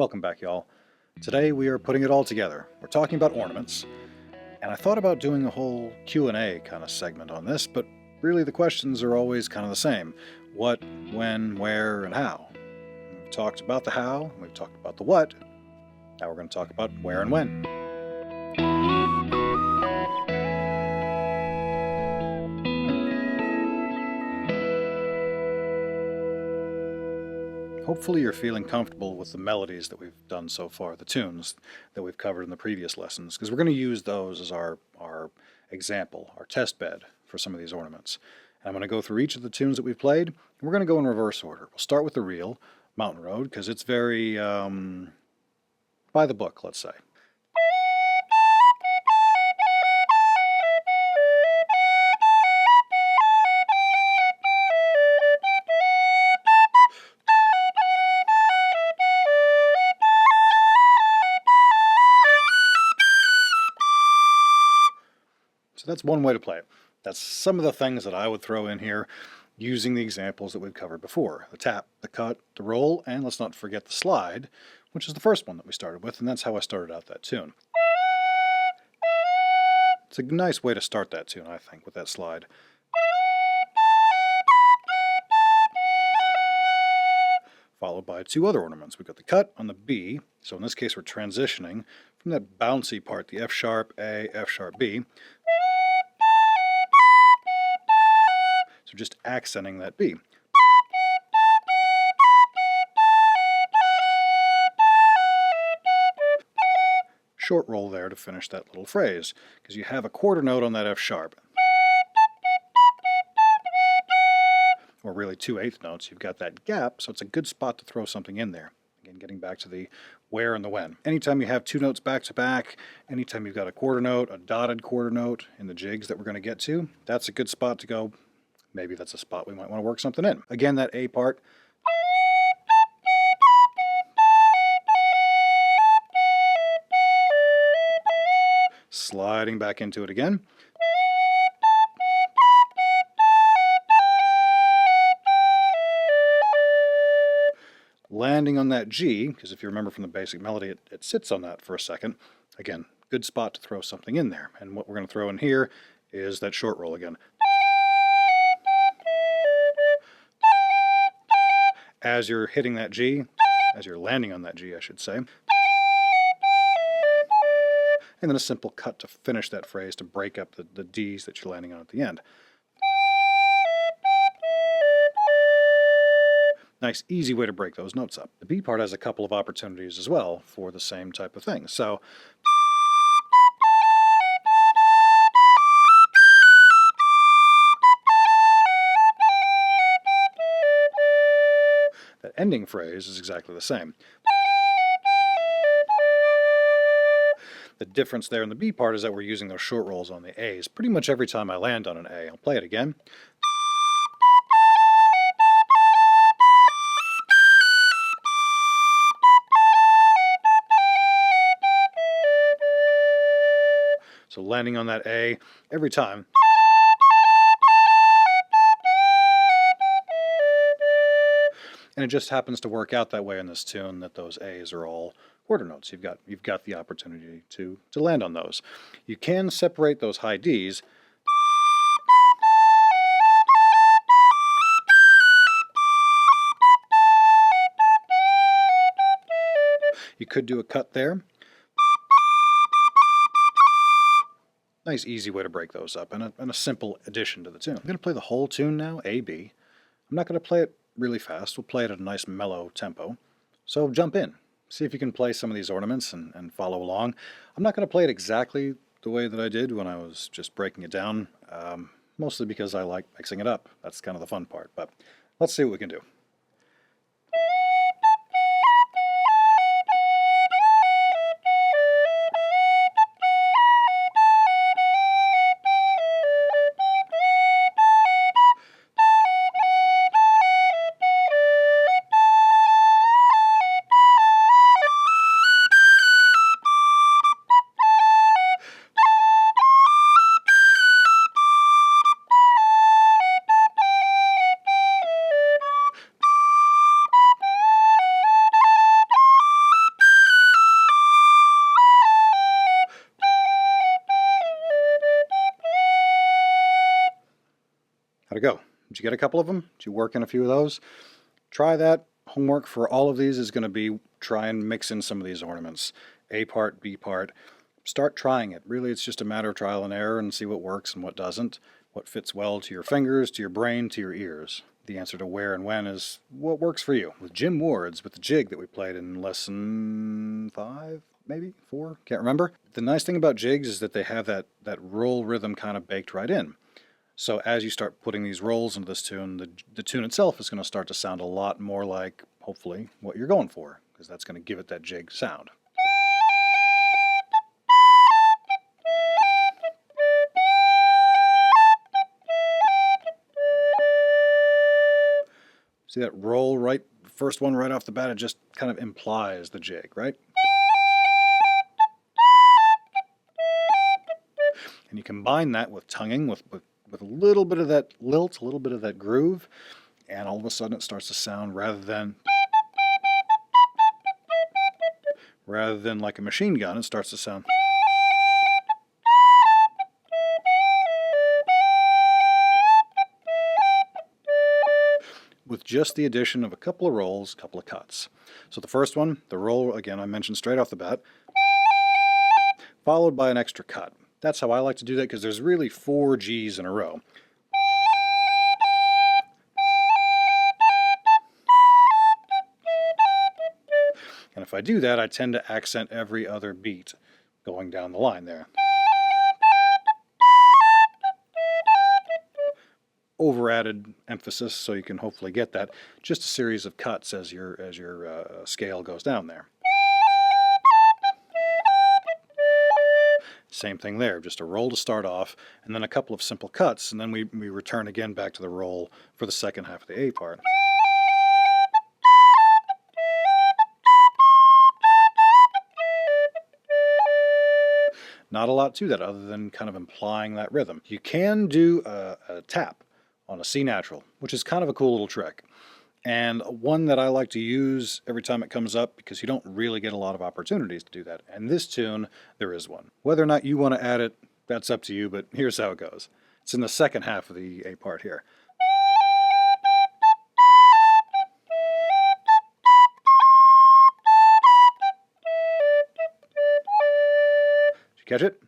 Welcome back, y'all. Today we are putting it all together. We're talking about ornaments, and I thought about doing a whole Q&A kind of segment on this, but really the questions are always kind of the same. What, when, where, and how. We've talked about the how, we've talked about the what. Now we're going to talk about where and when. Hopefully you're feeling comfortable with the melodies that we've done so far, the tunes that we've covered in the previous lessons, because we're going to use those as our example, our test bed for some of these ornaments. And I'm going to go through each of the tunes that we've played, and we're going to go in reverse order. We'll start with the real, Mountain Road, because it's very by the book, let's say. So that's one way to play it. That's some of the things that I would throw in here using the examples that we've covered before. The tap, the cut, the roll, and let's not forget the slide, which is the first one that we started with, and that's how I started out that tune. It's a nice way to start that tune, I think, with that slide. Followed by two other ornaments. We've got the cut on the B, so in this case we're transitioning from that bouncy part, the F sharp A, F sharp B. So just accenting that B. Short roll there to finish that little phrase, because you have a quarter note on that F sharp. Or really 2/8 notes. You've got that gap, so it's a good spot to throw something in there. Again, getting back to the where and the when. Anytime you have two notes back to back, anytime you've got a quarter note, a dotted quarter note in the jigs that we're going to get to, that's a good spot to go. Maybe that's a spot we might want to work something in. Again, that A part. Sliding back into it again. Landing on that G, because if you remember from the basic melody, it sits on that for a second. Again, good spot to throw something in there. And what we're going to throw in here is that short roll again. As you're hitting that G, as you're landing on that G, I should say. And then a simple cut to finish that phrase to break up the Ds that you're landing on at the end. Nice, easy way to break those notes up. The B part has a couple of opportunities as well for the same type of thing. So, that ending phrase is exactly the same. The difference there in the B part is that we're using those short rolls on the A's pretty much every time I land on an A. I'll play it again. So landing on that A every time. And it just happens to work out that way in this tune that those A's are all quarter notes. You've got the opportunity to land on those. You can separate those high D's. You could do a cut there. Nice easy way to break those up, and a simple addition to the tune. I'm going to play the whole tune now, A, B. I'm not going to play it really fast. We'll play it at a nice mellow tempo. So jump in. See if you can play some of these ornaments and follow along. I'm not going to play it exactly the way that I did when I was just breaking it down, mostly because I like mixing it up. That's kind of the fun part, but let's see what we can do. to go. Did you get a couple of them? Did you work in a few of those? Try that. Homework for all of these is going to be try and mix in some of these ornaments. A part, B part. Start trying it. Really, it's just a matter of trial and error and see what works and what doesn't. What fits well to your fingers, to your brain, to your ears. The answer to where and when is what works for you. With Jim Ward's, with the jig that we played in lesson 5, maybe 4, can't remember. The nice thing about jigs is that they have that roll rhythm kind of baked right in. So as you start putting these rolls into this tune, the tune itself is going to start to sound a lot more like, hopefully, what you're going for, because that's going to give it that jig sound. See that roll right, first one right off the bat, it just kind of implies the jig, right? And you combine that with tonguing, with a little bit of that lilt, a little bit of that groove, and all of a sudden it starts to sound rather than like a machine gun, it starts to sound with just the addition of a couple of rolls, a couple of cuts. So the first one, the roll, again, I mentioned straight off the bat, followed by an extra cut. That's how I like to do that because there's really 4 G's in a row. And if I do that, I tend to accent every other beat going down the line there. Over added emphasis so you can hopefully get that. Just a series of cuts as your scale goes down there. Same thing there, just a roll to start off, and then a couple of simple cuts, and then we return again back to the roll for the second half of the A part. Not a lot to that other than kind of implying that rhythm. You can do a tap on a C natural, which is kind of a cool little trick. And one that I like to use every time it comes up because you don't really get a lot of opportunities to do that. And this tune, there is one. Whether or not you want to add it, that's up to you, but here's how it goes. It's in the second half of the A part here. Did you catch it?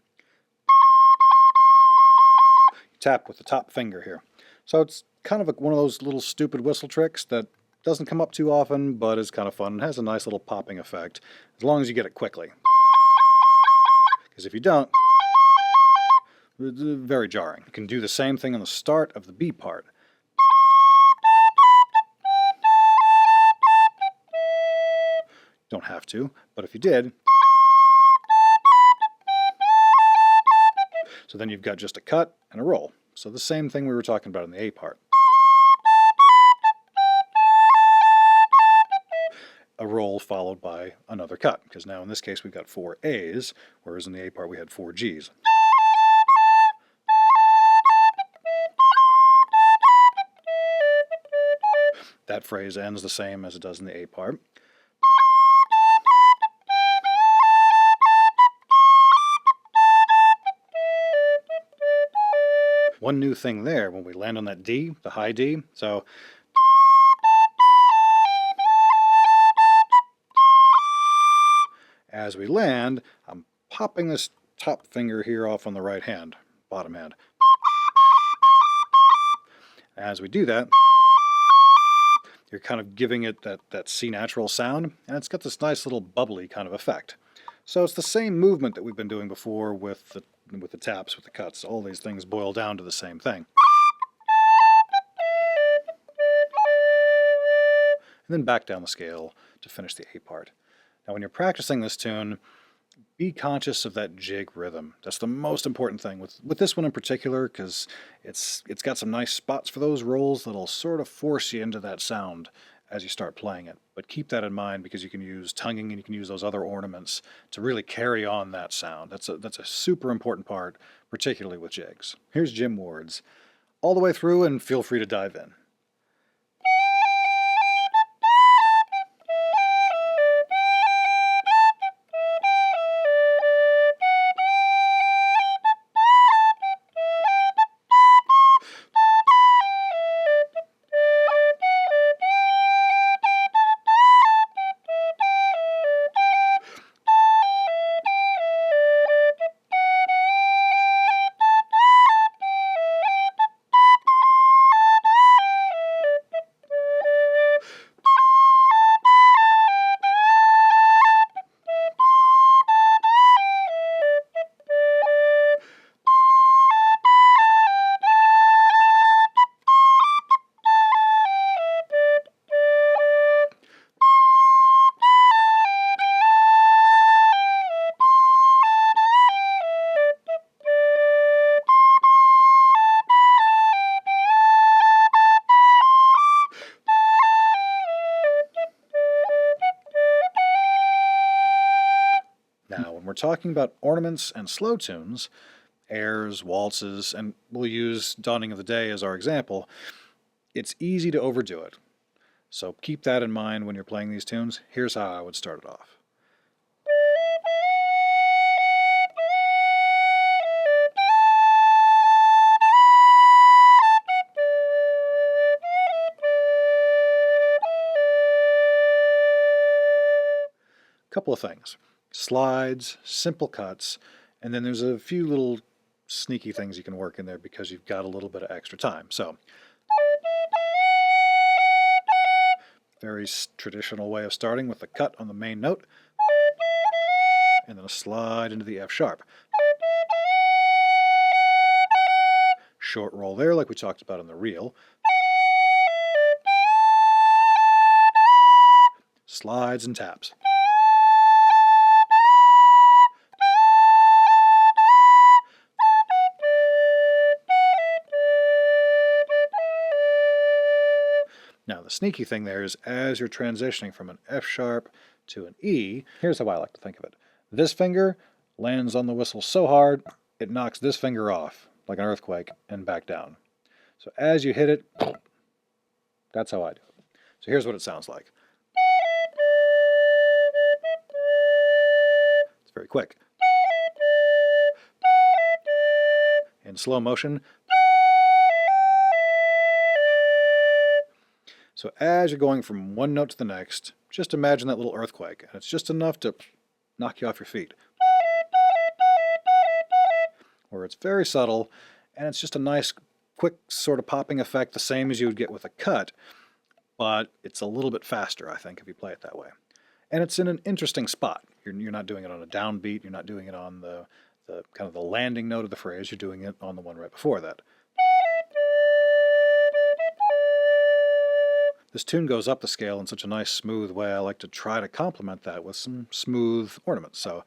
You tap with the top finger here. So it's kind of one of those little stupid whistle tricks that doesn't come up too often, but is kind of fun. It has a nice little popping effect, as long as you get it quickly. Because if you don't, it's very jarring. You can do the same thing on the start of the B part. Don't have to, but if you did, so then you've got just a cut and a roll. So the same thing we were talking about in the A part. A roll followed by another cut, because now in this case we've got 4 A's, whereas in the A part we had 4 G's. That phrase ends the same as it does in the A part. One new thing there, when we land on that D, the high D, so as we land, I'm popping this top finger here off on the right hand, bottom hand. As we do that, you're kind of giving it that C natural sound, and it's got this nice little bubbly kind of effect. So it's the same movement that we've been doing before with the taps, with the cuts. All these things boil down to the same thing. And then back down the scale to finish the A part. Now when you're practicing this tune, be conscious of that jig rhythm. That's the most important thing with this one in particular, because it's got some nice spots for those rolls that'll sort of force you into that sound as you start playing it. But keep that in mind, because you can use tonguing and you can use those other ornaments to really carry on that sound. That's a super important part, particularly with jigs. Here's Jim Ward's all the way through, and feel free to dive in. Now, when we're talking about ornaments and slow tunes, airs, waltzes, and we'll use Dawning of the Day as our example, it's easy to overdo it. So keep that in mind when you're playing these tunes. Here's how I would start it off. Couple of things. Slides, simple cuts, and then there's a few little sneaky things you can work in there because you've got a little bit of extra time. So, very traditional way of starting with the cut on the main note, and then a slide into the F sharp. Short roll there like we talked about in the reel. Slides and taps. Now the sneaky thing there is as you're transitioning from an F sharp to an E, here's how I like to think of it. This finger lands on the whistle so hard, it knocks this finger off like an earthquake and back down. So as you hit it, that's how I do it. So here's what it sounds like. It's very quick. In slow motion. So as you're going from one note to the next, just imagine that little earthquake, and it's just enough to knock you off your feet. Where it's very subtle, and it's just a nice, quick sort of popping effect, the same as you would get with a cut, but it's a little bit faster, I think, if you play it that way. And it's in an interesting spot. You're not doing it on a downbeat, you're not doing it on the kind of the landing note of the phrase, you're doing it on the one right before that. This tune goes up the scale in such a nice, smooth way. I like to try to complement that with some smooth ornaments. So,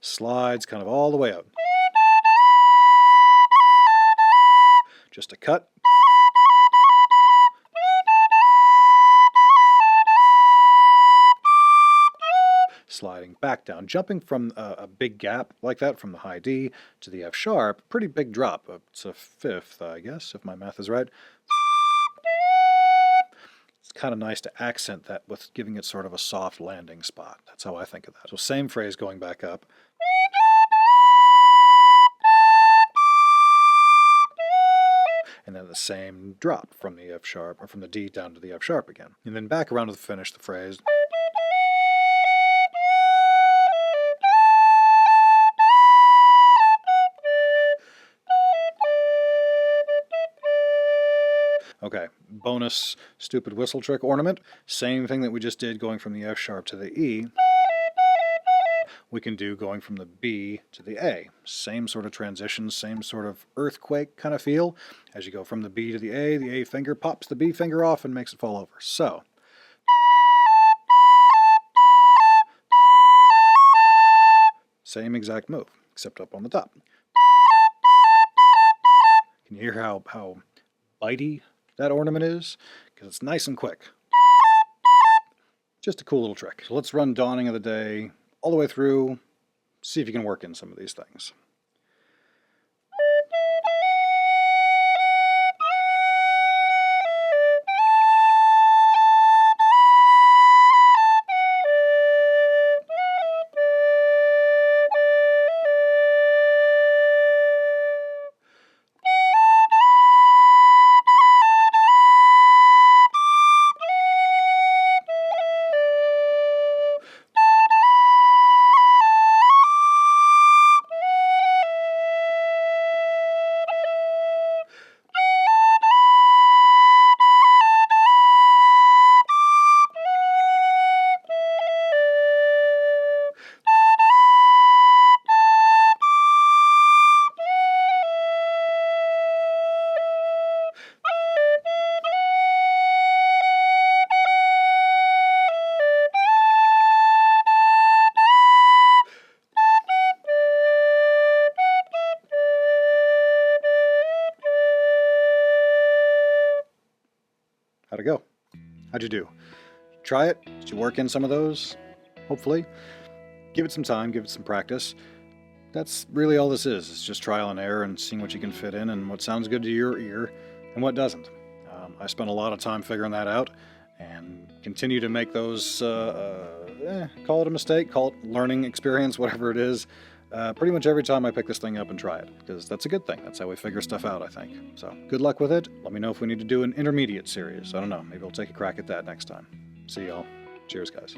slides kind of all the way up. Just a cut. Sliding back down, jumping from a big gap like that from the high D to the F sharp, pretty big drop. It's a fifth, I guess, if my math is right. It's kind of nice to accent that with giving it sort of a soft landing spot. That's how I think of that. So same phrase going back up. And then the same drop from the F sharp, or from the D down to the F sharp again. And then back around to finish the phrase. Okay, bonus stupid whistle trick ornament. Same thing that we just did going from the F sharp to the E. We can do going from the B to the A. Same sort of transition, same sort of earthquake kind of feel. As you go from the B to the A finger pops the B finger off and makes it fall over. So, same exact move, except up on the top. Can you hear how bitey that ornament is? Because it's nice and quick. Just a cool little trick. So let's run Dawning of the Day all the way through, see if you can work in some of these things. How'd it go? How'd you do? Try it? Did you work in some of those? Hopefully. Give it some time, give it some practice. That's really all this is. It's just trial and error and seeing what you can fit in and what sounds good to your ear and what doesn't. I spent a lot of time figuring that out and continue to make those, call it a mistake, call it learning experience, whatever it is, pretty much every time I pick this thing up and try it, because that's a good thing. That's how we figure stuff out, I think. So good luck with it. Let me know if we need to do an intermediate series. I don't know. Maybe we'll take a crack at that next time. See y'all. Cheers, guys.